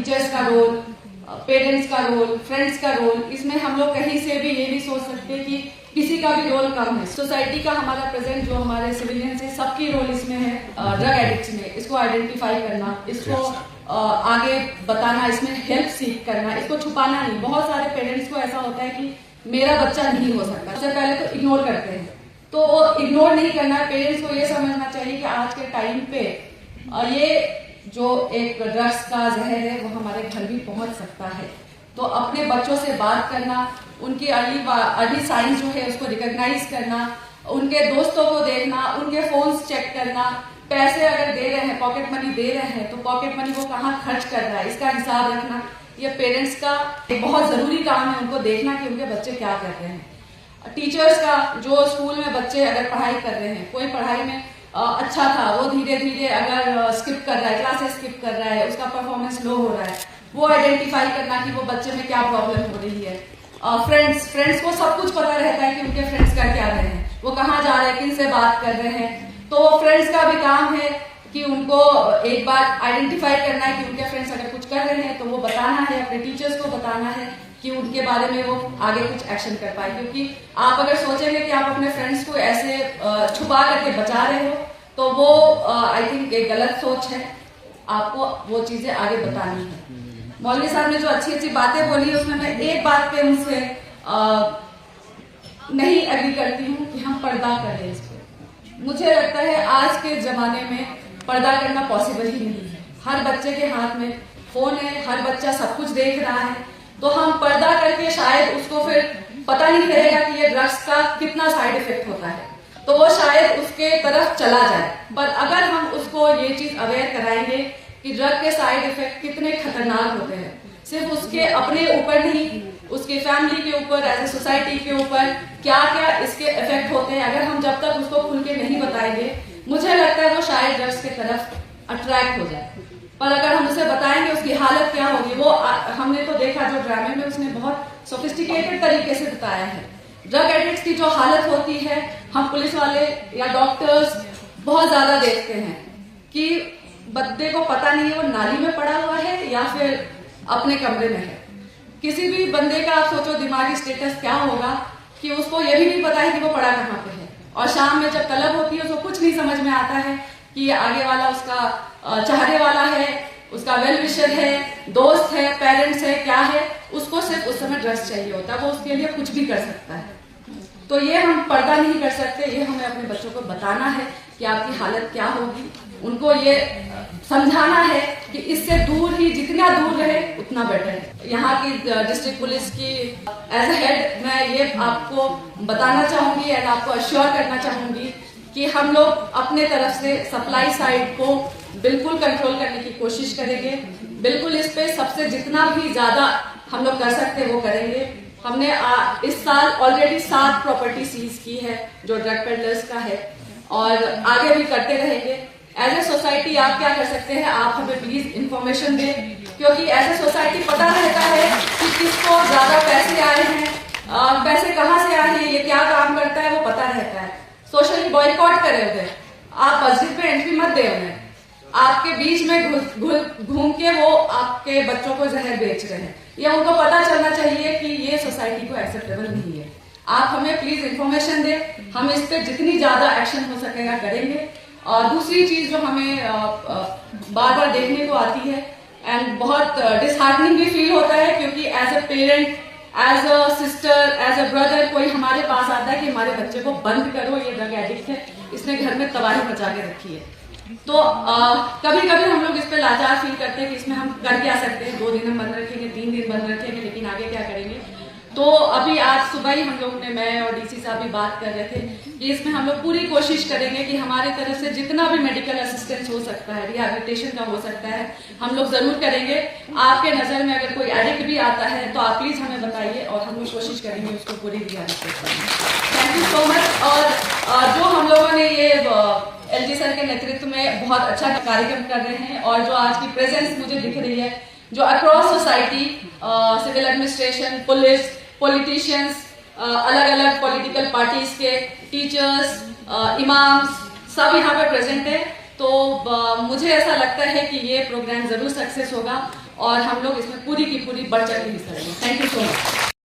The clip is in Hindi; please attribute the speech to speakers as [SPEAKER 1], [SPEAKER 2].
[SPEAKER 1] टीचर्स का रोल, पेरेंट्स का रोल, फ्रेंड्स का रोल, इसमें हम लोग कहीं से भी ये नहीं सोच सकते कि किसी का भी रोल कम है। सोसाइटी का हमारा प्रेजेंट जो हमारे सिविलियंस है, सबकी रोल इसमें है। ड्रग एडिक्ट्स में इसको आइडेंटिफाई करना, इसको आगे बताना, इसमें हेल्प सीख करना, इसको छुपाना नहीं। बहुत सारे पेरेंट्स को ऐसा होता है कि मेरा बच्चा नहीं हो सकता, सबसे पहले तो इग्नोर करते हैं। तो इग्नोर नहीं करना, पेरेंट्स को ये समझना चाहिए कि आज के टाइम पे ये जो एक ड्रग्स का जहर है वो हमारे घर भी पहुंच सकता है। तो अपने बच्चों से बात करना, उनकी अर्ली साइंस जो है उसको रिकॉग्नाइज करना, उनके दोस्तों को देखना, उनके फोन्स चेक करना, पैसे अगर दे रहे हैं, पॉकेट मनी दे रहे हैं, तो पॉकेट मनी वो कहाँ खर्च कर रहा है इसका हिसाब रखना। ये पेरेंट्स का एक बहुत जरूरी काम है, उनको देखना कि उनके बच्चे क्या कर रहे हैं। टीचर्स का, जो स्कूल में बच्चे अगर पढ़ाई कर रहे हैं, कोई पढ़ाई में अच्छा था, वो धीरे धीरे अगर स्किप कर रहा है, क्लासेस स्किप कर रहा है, उसका परफॉर्मेंस लो हो रहा है, वो आइडेंटिफाई करना कि वो बच्चे में क्या प्रॉब्लम हो रही है। फ्रेंड्स को सब कुछ पता रहता है कि उनके फ्रेंड्स कर क्या रहे हैं, वो कहाँ जा रहे हैं, किन से बात कर रहे हैं। तो फ्रेंड्स का भी काम है कि उनको एक बार आइडेंटिफाई करना है कि उनके फ्रेंड्स अगर कुछ कर रहे हैं तो वो बताना है, अपने टीचर्स को बताना है कि उनके बारे में वो आगे कुछ एक्शन कर पाए। क्योंकि आप अगर सोचेंगे कि आप अपने फ्रेंड्स को ऐसे छुपा करके बचा रहे हो तो वो आई थिंक एक गलत सोच है, आपको वो चीजें आगे बतानी है। मौलवी साहब ने जो अच्छी अच्छी बातें बोली है उसमें मैं एक बात पे उनसे नहीं एग्री करती हूँ कि हम पर्दा करें इस पे। मुझे लगता है आज के जमाने में पर्दा करना पॉसिबल ही नहीं है। हर बच्चे के हाथ में फोन है, हर बच्चा सब कुछ देख रहा है, तो हम पर्दा करके शायद उसको फिर पता नहीं रहेगा कि ये ड्रग्स का कितना साइड इफेक्ट होता है, तो वो शायद उसके तरफ चला जाए। पर अगर हम उसको ये चीज अवेयर कराएंगे कि ड्रग के साइड इफेक्ट कितने खतरनाक होते हैं, सिर्फ उसके अपने ऊपर नहीं, उसके फैमिली के ऊपर, एज ए सोसाइटी के ऊपर क्या क्या इसके इफेक्ट होते हैं, अगर हम जब तक उसको खुल के नहीं बताएंगे, मुझे लगता है वो शायद ड्रग्स की तरफ अट्रैक्ट हो जाए। पर अगर हम उसे बताएंगे उसकी हालत क्या होगी, वो हमने तो देखा जो ड्रामे में उसने बहुत सोफिस्टिकेटेड तरीके से बताया है। ड्रग एडिक्ट्स की जो हालत होती है, हम पुलिस वाले या डॉक्टर्स बहुत ज्यादा देखते हैं कि बंदे को पता नहीं है वो नाली में पड़ा हुआ है या फिर अपने कमरे में है। किसी भी बंदे का आप सोचो दिमागी स्टेटस क्या होगा कि उसको ये भी नहीं पता है कि वो पड़ा कहाँ पे है, और शाम में जब तलब होती है उसको कुछ नहीं समझ में आता है कि ये आगे वाला उसका चाहने वाला है, उसका वेल विशर है, दोस्त है, पेरेंट्स है, क्या है, उसको सिर्फ उस समय ड्रग्स चाहिए होता है, वो उसके लिए कुछ भी कर सकता है। तो ये हम पर्दा नहीं कर सकते, ये हमें अपने बच्चों को बताना है कि आपकी हालत क्या होगी, उनको ये समझाना है कि इससे दूर ही, जितना दूर रहे उतना बेटर है। यहाँ की डिस्ट्रिक्ट पुलिस की एज ए हेड मैं ये आपको बताना चाहूंगी एंड आपको अश्योर करना चाहूंगी कि हम लोग अपने तरफ से सप्लाई साइड को बिल्कुल कंट्रोल करने की कोशिश करेंगे। बिल्कुल इस पे सबसे जितना भी ज्यादा हम लोग कर सकते हैं वो करेंगे। हमने इस साल ऑलरेडी 7 प्रॉपर्टी सीज की है जो ड्रग पेडलर्स का है, और आगे भी करते रहेंगे। एज ए सोसाइटी आप क्या कर सकते हैं, आप हमें प्लीज इंफॉर्मेशन दें, क्योंकि एज ए सोसाइटी पता रहता है कि किसको ज्यादा पैसे आए हैं, पैसे कहाँ से आए हैं, ये क्या काम करता है, वो पता रहता है। सोशली बॉयकॉट करे उधर, आप मस्जिद में एंट्री मत दे उन्हें, आपके बीच में घूम के वो आपके बच्चों को जहर बेच रहे हैं, ये उनको पता चलना चाहिए कि ये सोसाइटी को एक्सेप्टेबल नहीं है। आप हमें प्लीज इंफॉर्मेशन दें, हम इस पे जितनी ज्यादा एक्शन हो सकेगा करेंगे। और दूसरी चीज जो हमें बार बार देखने को आती है एंड बहुत डिसहार्टनिंग भी फील होता है, क्योंकि as a parent, as a sister, as a brother कोई हमारे पास आता है कि हमारे बच्चे को बंद करो, ये ड्रग एडिक्ट है, इसने घर में तबाही मचा के रखी है। तो कभी कभी हम लोग इस पे लाचार फील करते हैं कि इसमें हम कर क्या सकते हैं, 2 दिन हम बंद रखेंगे, 3 दिन बंद रखेंगे, लेकिन आगे क्या करेंगे। तो अभी आज सुबह ही हम लोग ने, मैं और डीसी साहब भी बात कर रहे थे कि इसमें हम लोग पूरी कोशिश करेंगे कि हमारी तरफ से जितना भी मेडिकल असिस्टेंस हो सकता है, रिहैबिलिटेशन का हो सकता है, हम लोग जरूर करेंगे। आपके नजर में अगर कोई एडिक्ट भी आता है तो आप प्लीज हमें बताइए और हम लोग कोशिश करेंगे उसको पूरी rehabilitation. Thank you so much. और जो हम लोगों ने ये एलजी सर के नेतृत्व में बहुत अच्छा कार्यक्रम कर रहे हैं, और जो आज की प्रेजेंस मुझे दिख रही है, जो across society, civil administration, police, politicians, अलग अलग पॉलिटिकल पार्टीज के टीचर्स, इमाम्स, सब यहाँ पे प्रेजेंट है। तो मुझे ऐसा लगता है कि ये प्रोग्राम जरूर सक्सेस होगा, और हम लोग इसमें पूरी की पूरी बढ़ चढ़ के हिस्सा लेंगे। Thank you so much.